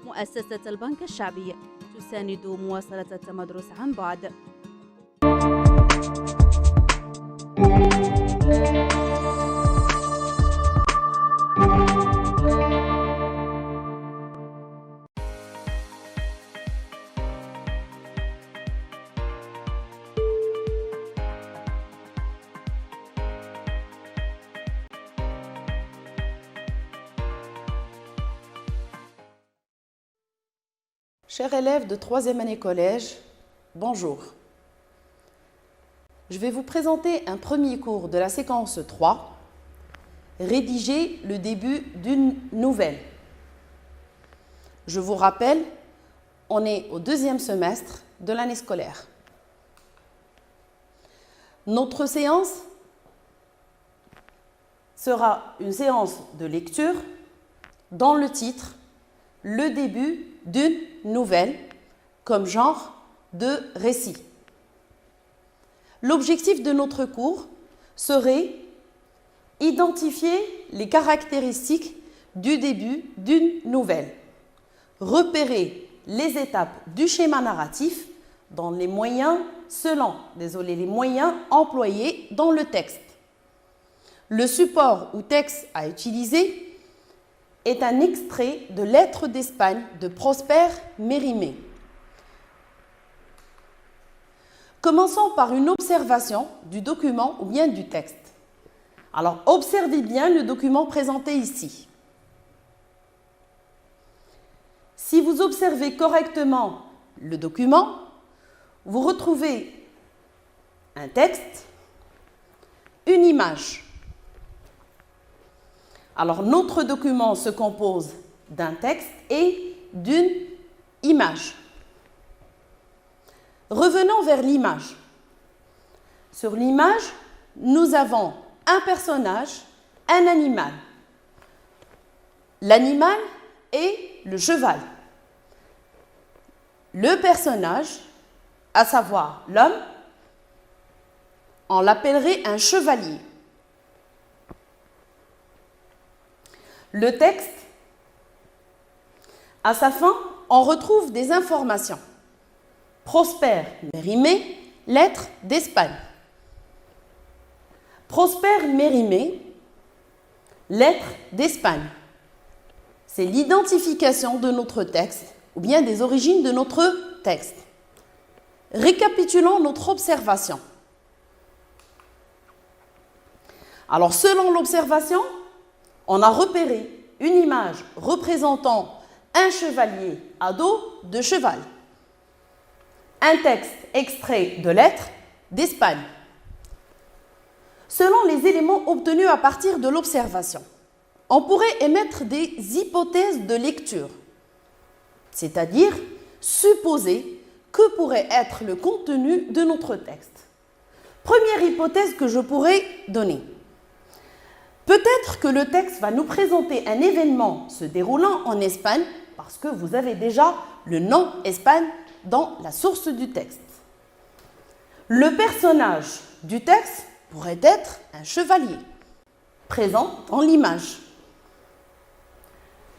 مؤسسة البنك الشعبي تساند مواصلة التمدرس عن بعد. Chers élèves de 3e année collège, bonjour. Je vais vous présenter un premier cours de la séquence 3, rédiger le début d'une nouvelle. Je vous rappelle, on est au 2e semestre de l'année scolaire. Notre séance sera une séance de lecture dans le titre « Le début d'une nouvelle » comme genre de récit. L'objectif de notre cours serait identifier les caractéristiques du début d'une nouvelle, repérer les étapes du schéma narratif dans les moyens les moyens employés dans le texte. Le support ou texte à utiliser est un extrait de Lettres d'Espagne de Prosper Mérimée. Commençons par une observation du document ou bien du texte. Alors, observez bien le document présenté ici. Si vous observez correctement le document, vous retrouvez un texte, une image. Alors, notre document se compose d'un texte et d'une image. Revenons vers l'image. Sur l'image, nous avons un personnage, un animal. L'animal est le cheval. Le personnage, à savoir l'homme, on l'appellerait un chevalier. Le texte, à sa fin, on retrouve des informations. Prosper Mérimée, Lettres d'Espagne. Prosper Mérimée, Lettres d'Espagne. C'est l'identification de notre texte ou bien des origines de notre texte. Récapitulons notre observation. Alors, selon l'observation, on a repéré une image représentant un chevalier à dos de cheval. Un texte extrait de Lettres d'Espagne. Selon les éléments obtenus à partir de l'observation, on pourrait émettre des hypothèses de lecture, c'est-à-dire supposer que pourrait être le contenu de notre texte. Première hypothèse que je pourrais donner. Peut-être que le texte va nous présenter un événement se déroulant en Espagne, parce que vous avez déjà le nom Espagne dans la source du texte. Le personnage du texte pourrait être un chevalier, présent dans l'image.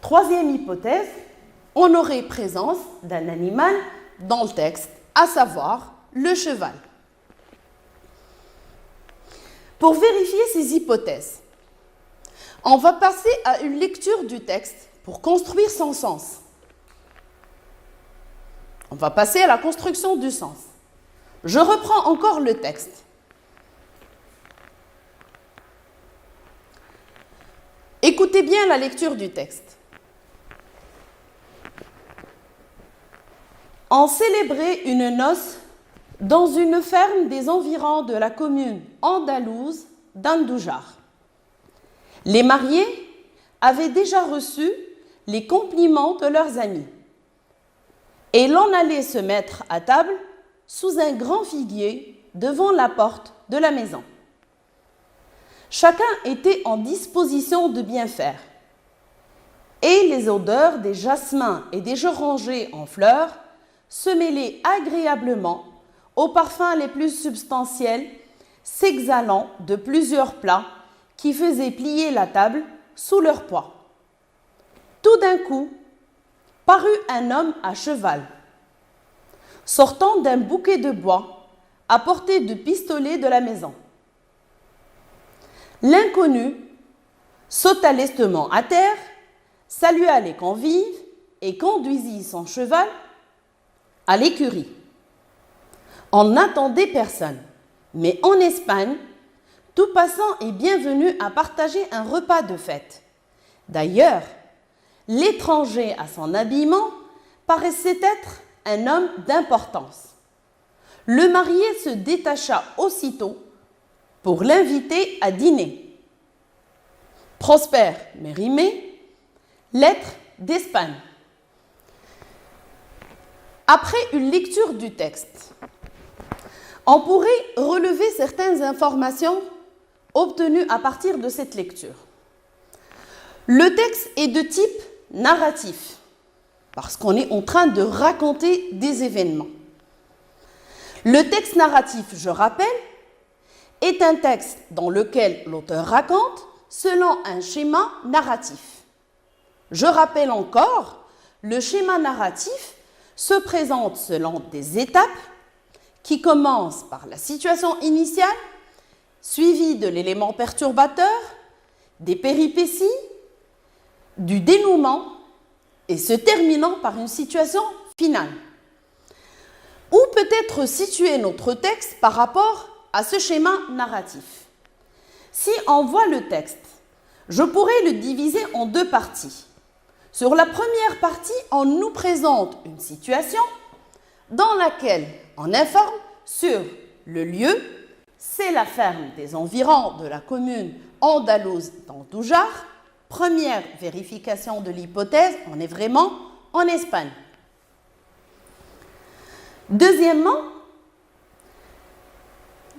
Troisième hypothèse, on aurait présence d'un animal dans le texte, à savoir le cheval. Pour vérifier ces hypothèses, on va passer à une lecture du texte pour construire son sens. On va passer à la construction du sens. Je reprends encore le texte. Écoutez bien la lecture du texte. On célébrait une noce dans une ferme des environs de la commune andalouse d'Andújar. Les mariés avaient déjà reçu les compliments de leurs amis et l'on allait se mettre à table sous un grand figuier devant la porte de la maison. Chacun était en disposition de bien faire et les odeurs des jasmins et des orangers en fleurs se mêlaient agréablement aux parfums les plus substantiels s'exhalant de plusieurs plats qui faisaient plier la table sous leur poids. Tout d'un coup, parut un homme à cheval, sortant d'un bouquet de bois à portée de pistolet de la maison. L'inconnu sauta lestement à terre, salua les convives et conduisit son cheval à l'écurie. On n'attendait personne, mais en Espagne, tout passant est bienvenu à partager un repas de fête. D'ailleurs, l'étranger à son habillement paraissait être un homme d'importance. Le marié se détacha aussitôt pour l'inviter à dîner. Prosper Mérimée, lettre d'Espagne. Après une lecture du texte, on pourrait relever certaines informations obtenues à partir de cette lecture. Le texte est de type narratif, parce qu'on est en train de raconter des événements. Le texte narratif, je rappelle, est un texte dans lequel l'auteur raconte selon un schéma narratif. Je rappelle encore, le schéma narratif se présente selon des étapes qui commencent par la situation initiale, suivie de l'élément perturbateur, des péripéties, du dénouement et se terminant par une situation finale. Où peut être situé notre texte par rapport à ce schéma narratif? Si on voit le texte, je pourrais le diviser en deux parties. Sur la première partie, on nous présente une situation dans laquelle on informe sur le lieu, c'est la ferme des environs de la commune andalouse d'Andújar. Première vérification de l'hypothèse, on est vraiment en Espagne. Deuxièmement,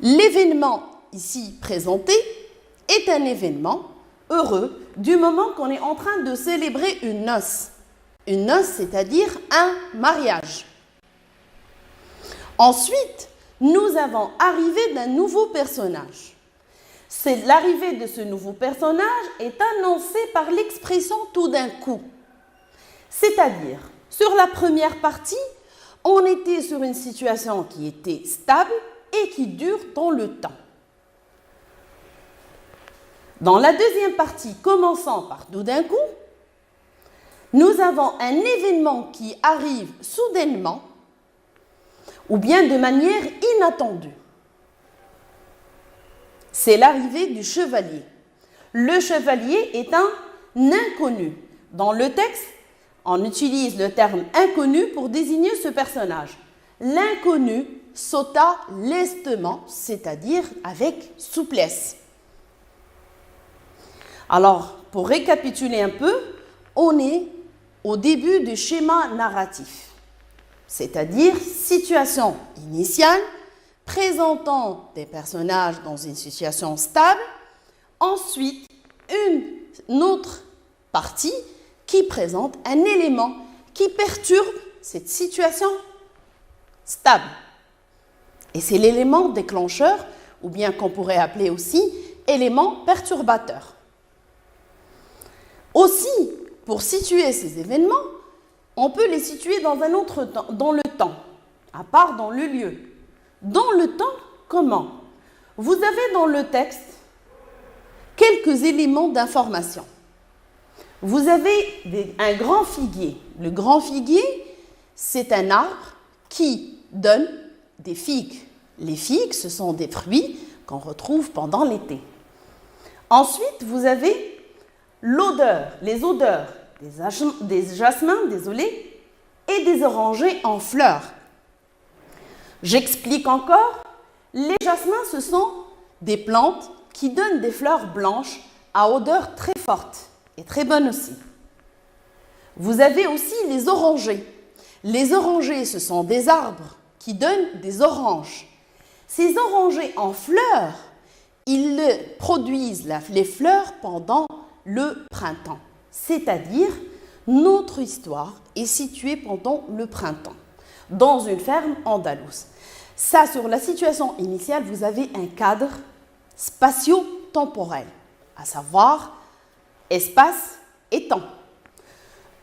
l'événement ici présenté est un événement heureux du moment qu'on est en train de célébrer une noce. Une noce, c'est-à-dire un mariage. Ensuite, nous avons arrivé d'un nouveau personnage. C'est l'arrivée de ce nouveau personnage est annoncée par l'expression tout d'un coup. C'est-à-dire, sur la première partie, on était sur une situation qui était stable et qui dure dans le temps. Dans la deuxième partie, commençant par tout d'un coup, nous avons un événement qui arrive soudainement ou bien de manière inattendue. C'est l'arrivée du chevalier. Le chevalier est un inconnu. Dans le texte, on utilise le terme inconnu pour désigner ce personnage. L'inconnu sauta lestement, c'est-à-dire avec souplesse. Alors, pour récapituler un peu, on est au début du schéma narratif, c'est-à-dire situation initiale, présentant des personnages dans une situation stable, ensuite une autre partie qui présente un élément qui perturbe cette situation stable. Et c'est l'élément déclencheur, ou bien qu'on pourrait appeler aussi élément perturbateur. Aussi, pour situer ces événements, on peut les situer dans un autre temps, dans le temps, à part dans le lieu. Dans le temps, comment? Vous avez dans le texte quelques éléments d'information. Vous avez un grand figuier. Le grand figuier, c'est un arbre qui donne des figues. Les figues, ce sont des fruits qu'on retrouve pendant l'été. Ensuite, vous avez l'odeur, les odeurs des jasmins, et des orangers en fleurs. J'explique encore, les jasmins, ce sont des plantes qui donnent des fleurs blanches à odeur très forte et très bonne aussi. Vous avez aussi les orangers. Les orangers, ce sont des arbres qui donnent des oranges. Ces orangers en fleurs, ils produisent les fleurs pendant le printemps. C'est-à-dire, notre histoire est située pendant le printemps, dans une ferme andalouse. Ça, sur la situation initiale, vous avez un cadre spatio-temporel. à savoir espace et temps.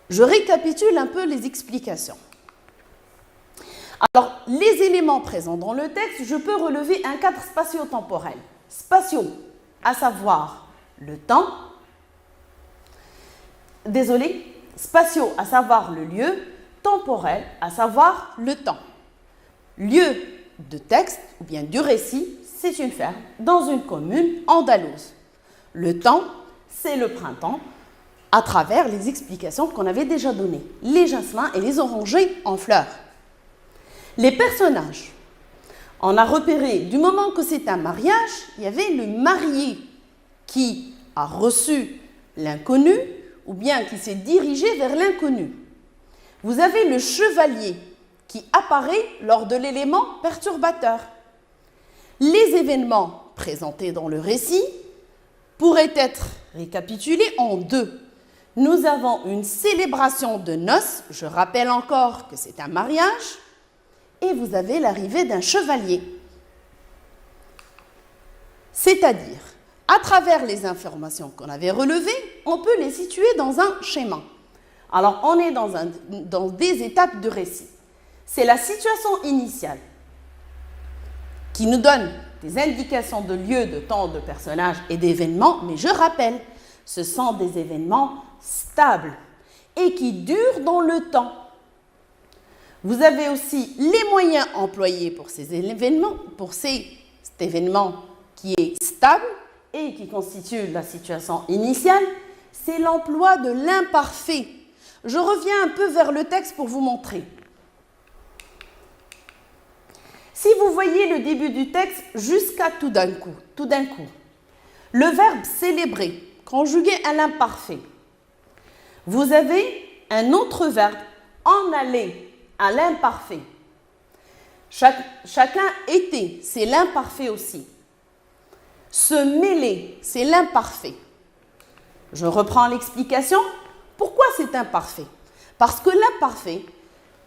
Je récapitule un peu les explications. Alors, les éléments présents dans le texte, je peux relever un cadre spatio-temporel. Spatio, à savoir le temps. Spatio, à savoir le lieu. Temporel, à savoir le temps. Lieu de texte, ou bien du récit, c'est une ferme dans une commune andalouse. Le temps, c'est le printemps, à travers les explications qu'on avait déjà données. Les jasmins et les orangers en fleurs. Les personnages, on a repéré, du moment que c'est un mariage, il y avait le marié qui a reçu l'inconnu ou bien qui s'est dirigé vers l'inconnu. Vous avez le chevalier qui apparaît lors de l'élément perturbateur. Les événements présentés dans le récit pourraient être récapitulés en deux. Nous avons une célébration de noces, je rappelle encore que c'est un mariage, et vous avez l'arrivée d'un chevalier. C'est-à-dire, à travers les informations qu'on avait relevées, on peut les situer dans un schéma. Alors, on est dans des étapes de récit. C'est la situation initiale qui nous donne des indications de lieu, de temps, de personnages et d'événements, mais je rappelle, ce sont des événements stables et qui durent dans le temps. Vous avez aussi les moyens employés pour ces événements, cet événement qui est stable et qui constitue la situation initiale, c'est l'emploi de l'imparfait. Je reviens un peu vers le texte pour vous montrer. Si vous voyez le début du texte jusqu'à tout d'un coup, le verbe célébrer, conjugué à l'imparfait, vous avez un autre verbe, en aller, à l'imparfait. Chacun était, c'est l'imparfait aussi. Se mêler, c'est l'imparfait. Je reprends l'explication. Pourquoi c'est imparfait? Parce que l'imparfait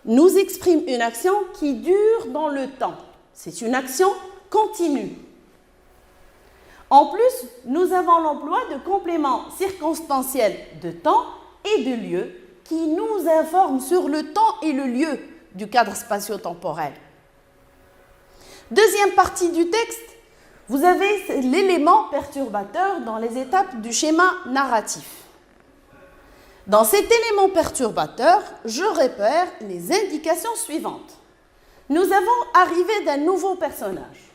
nous exprime une action qui dure dans le temps. C'est une action continue. En plus, nous avons l'emploi de compléments circonstanciels de temps et de lieu qui nous informent sur le temps et le lieu du cadre spatio-temporel. Deuxième partie du texte, vous avez l'élément perturbateur dans les étapes du schéma narratif. Dans cet élément perturbateur, je repère les indications suivantes. Nous avons arrivé d'un nouveau personnage.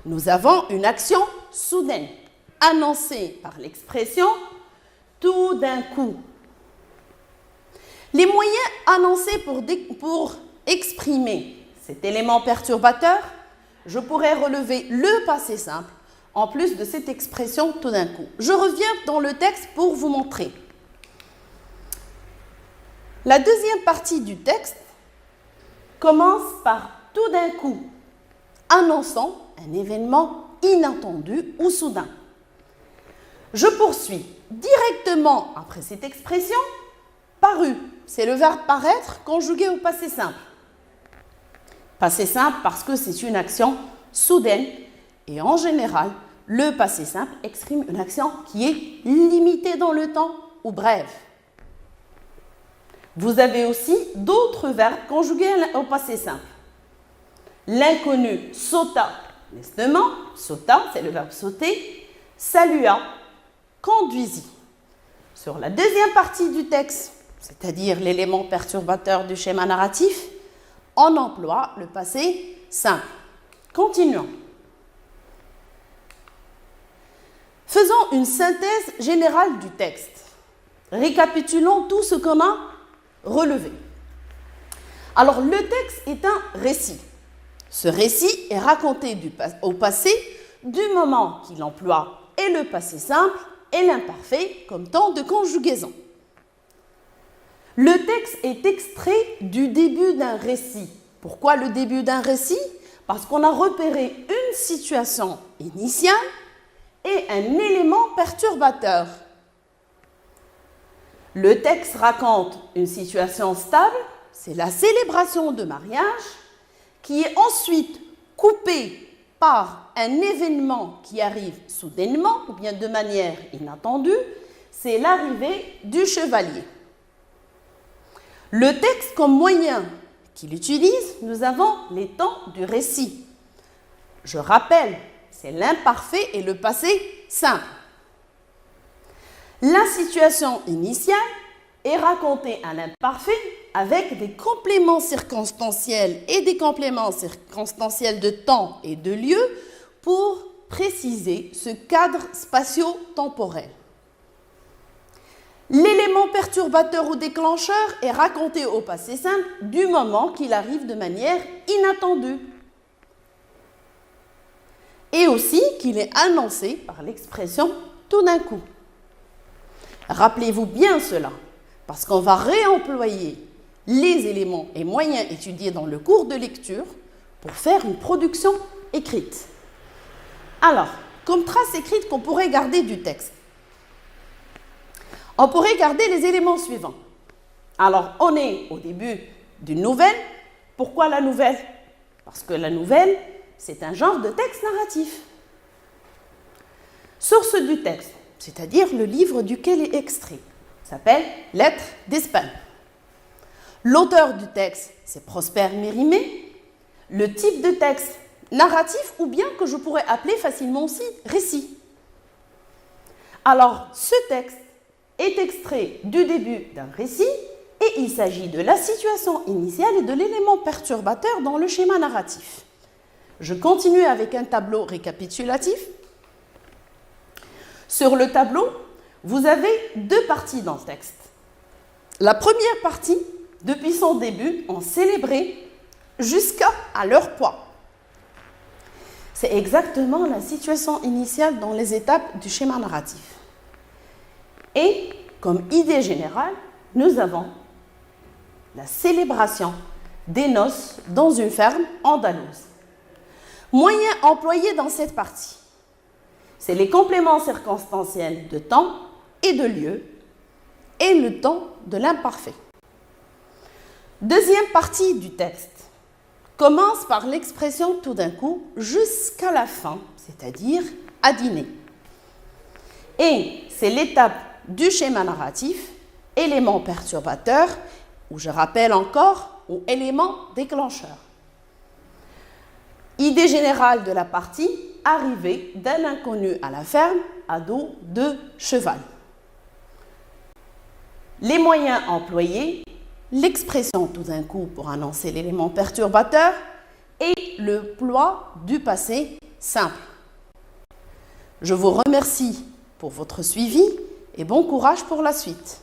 Nous avons une action soudaine, annoncée par l'expression « tout d'un coup ». Les moyens annoncés pour exprimer cet élément perturbateur, je pourrais relever le passé simple en plus de cette expression « tout d'un coup ». Je reviens dans le texte pour vous montrer. La deuxième partie du texte commence par « tout d'un coup », annonçant un événement inattendu ou soudain. Je poursuis directement après cette expression paru. C'est le verbe paraître conjugué au passé simple. Passé simple parce que c'est une action soudaine et en général, le passé simple exprime une action qui est limitée dans le temps ou brève. Vous avez aussi d'autres verbes conjugués au passé simple. L'inconnu sauta lestement, sauta, c'est le verbe sauter, salua, conduisit. Sur la deuxième partie du texte, c'est-à-dire l'élément perturbateur du schéma narratif, on emploie le passé simple. Continuons. Faisons une synthèse générale du texte. Récapitulons tout ce qu'on a relevé. Alors, le texte est un récit. Ce récit est raconté au passé du moment qu'il emploie et le passé simple et l'imparfait comme temps de conjugaison. Le texte est extrait du début d'un récit. Pourquoi le début d'un récit? Parce qu'on a repéré une situation initiale et un élément perturbateur. Le texte raconte une situation stable, c'est la célébration de mariage, qui est ensuite coupée par un événement qui arrive soudainement ou bien de manière inattendue, c'est l'arrivée du chevalier. Le texte comme moyen qu'il utilise, nous avons les temps du récit. Je rappelle, c'est l'imparfait et le passé simple. La situation initiale est racontée à l'imparfait avec des compléments circonstanciels et des compléments circonstanciels de temps et de lieu pour préciser ce cadre spatio-temporel. L'élément perturbateur ou déclencheur est raconté au passé simple du moment qu'il arrive de manière inattendue. Et aussi qu'il est annoncé par l'expression tout d'un coup. Rappelez-vous bien cela, parce qu'on va réemployer les éléments et moyens étudiés dans le cours de lecture pour faire une production écrite. Alors, comme trace écrite qu'on pourrait garder du texte, on pourrait garder les éléments suivants. Alors, on est au début d'une nouvelle. Pourquoi la nouvelle? Parce que la nouvelle, c'est un genre de texte narratif. Source du texte, c'est-à-dire le livre duquel est extrait, s'appelle Lettres d'Espagne. L'auteur du texte, c'est Prosper Mérimée. Le type de texte, narratif ou bien que je pourrais appeler facilement aussi récit. Alors, ce texte est extrait du début d'un récit et il s'agit de la situation initiale et de l'élément perturbateur dans le schéma narratif. Je continue avec un tableau récapitulatif. Sur le tableau, vous avez deux parties dans le texte. La première partie, depuis son début, on célébrait jusqu'à leur poids. C'est exactement la situation initiale dans les étapes du schéma narratif. Et, comme idée générale, nous avons la célébration des noces dans une ferme andalouse. Moyen employé dans cette partie, c'est les compléments circonstanciels de temps et de lieu et le temps de l'imparfait. Deuxième partie du texte commence par l'expression tout d'un coup jusqu'à la fin, c'est-à-dire à dîner. Et c'est l'étape du schéma narratif, élément perturbateur, ou je rappelle encore, ou élément déclencheur. Idée générale de la partie, arrivée d'un inconnu à la ferme à dos de cheval. Les moyens employés, l'expression tout d'un coup pour annoncer l'élément perturbateur et le ploie du passé simple. Je vous remercie pour votre suivi et bon courage pour la suite.